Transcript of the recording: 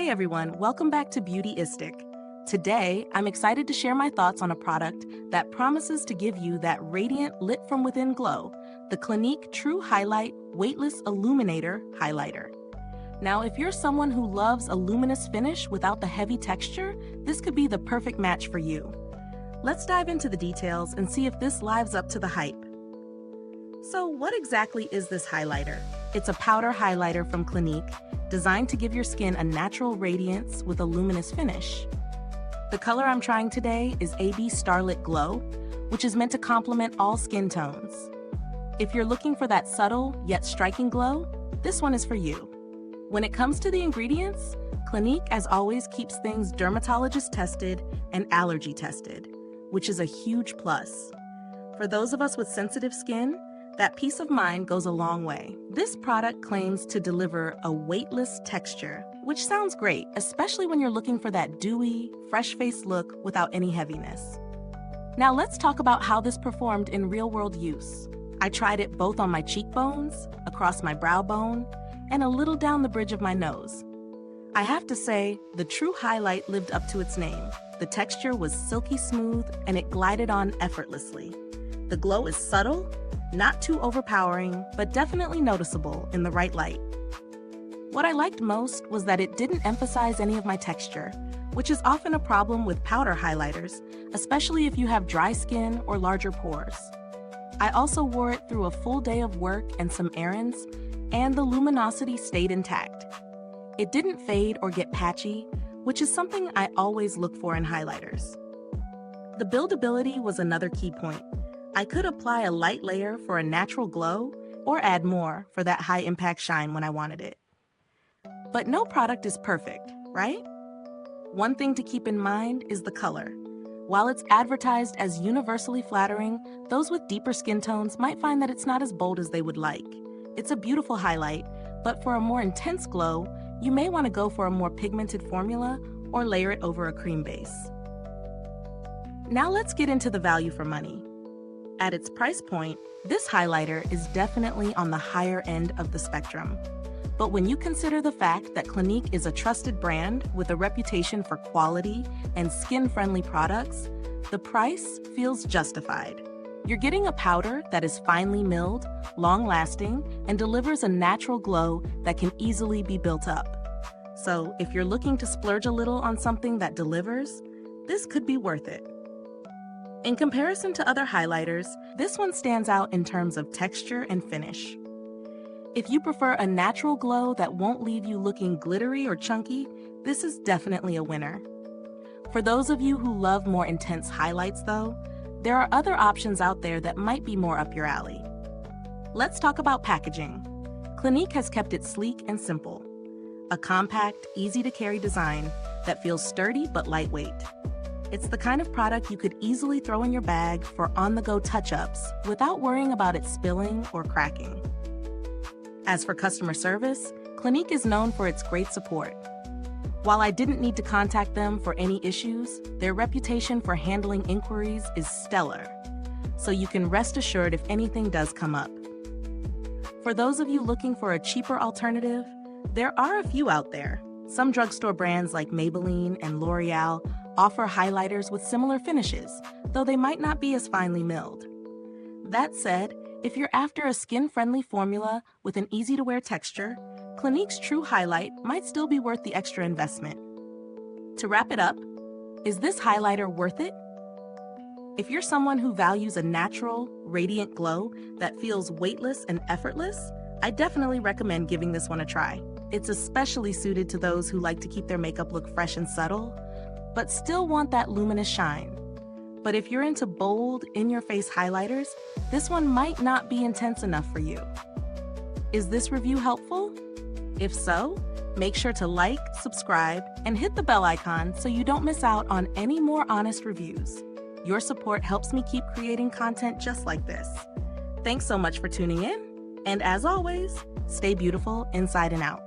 Hey everyone, welcome back to Beautyistic. Today, I'm excited to share my thoughts on a product that promises to give you that radiant lit from within glow, the Clinique True Highlight Weightless Illuminator Highlighter. Now, if you're someone who loves a luminous finish without the heavy texture, this could be the perfect match for you. Let's dive into the details and see if this lives up to the hype. So what exactly is this highlighter? It's a powder highlighter from Clinique, designed to give your skin a natural radiance with a luminous finish. The color I'm trying today is AB Starlit Glow, which is meant to complement all skin tones. If you're looking for that subtle yet striking glow, this one is for you. When it comes to the ingredients, Clinique, as always, keeps things dermatologist-tested and allergy-tested, which is a huge plus. For those of us with sensitive skin, that peace of mind goes a long way. This product claims to deliver a weightless texture, which sounds great, especially when you're looking for that dewy, fresh-faced look without any heaviness. Now let's talk about how this performed in real-world use. I tried it both on my cheekbones, across my brow bone, and a little down the bridge of my nose. I have to say, the True Highlight lived up to its name. The texture was silky smooth and it glided on effortlessly. The glow is subtle, not too overpowering, but definitely noticeable in the right light. What I liked most was that it didn't emphasize any of my texture, which is often a problem with powder highlighters, especially if you have dry skin or larger pores. I also wore it through a full day of work and some errands, and the luminosity stayed intact. It didn't fade or get patchy, which is something I always look for in highlighters. The buildability was another key point. I could apply a light layer for a natural glow or add more for that high-impact shine when I wanted it. But no product is perfect, right? One thing to keep in mind is the color. While it's advertised as universally flattering, those with deeper skin tones might find that it's not as bold as they would like. It's a beautiful highlight, but for a more intense glow, you may want to go for a more pigmented formula or layer it over a cream base. Now let's get into the value for money. At its price point, this highlighter is definitely on the higher end of the spectrum. But when you consider the fact that Clinique is a trusted brand with a reputation for quality and skin-friendly products, the price feels justified. You're getting a powder that is finely milled, long-lasting, and delivers a natural glow that can easily be built up. So if you're looking to splurge a little on something that delivers, this could be worth it. In comparison to other highlighters, this one stands out in terms of texture and finish. If you prefer a natural glow that won't leave you looking glittery or chunky, this is definitely a winner. For those of you who love more intense highlights though, there are other options out there that might be more up your alley. Let's talk about packaging. Clinique has kept it sleek and simple. A compact, easy-to-carry design that feels sturdy but lightweight. It's the kind of product you could easily throw in your bag for on-the-go touch-ups without worrying about it spilling or cracking. As for customer service, Clinique is known for its great support. While I didn't need to contact them for any issues, their reputation for handling inquiries is stellar, so you can rest assured if anything does come up. For those of you looking for a cheaper alternative, there are a few out there. Some drugstore brands like Maybelline and L'Oreal offer highlighters with similar finishes, though they might not be as finely milled. That said, if you're after a skin-friendly formula with an easy-to-wear texture, Clinique's True Highlight might still be worth the extra investment. To wrap it up, is this highlighter worth it? If you're someone who values a natural, radiant glow that feels weightless and effortless, I definitely recommend giving this one a try. It's especially suited to those who like to keep their makeup look fresh and subtle, but still want that luminous shine. But if you're into bold, in-your-face highlighters, this one might not be intense enough for you. Is this review helpful? If so, make sure to like, subscribe, and hit the bell icon so you don't miss out on any more honest reviews. Your support helps me keep creating content just like this. Thanks so much for tuning in, and as always, stay beautiful inside and out.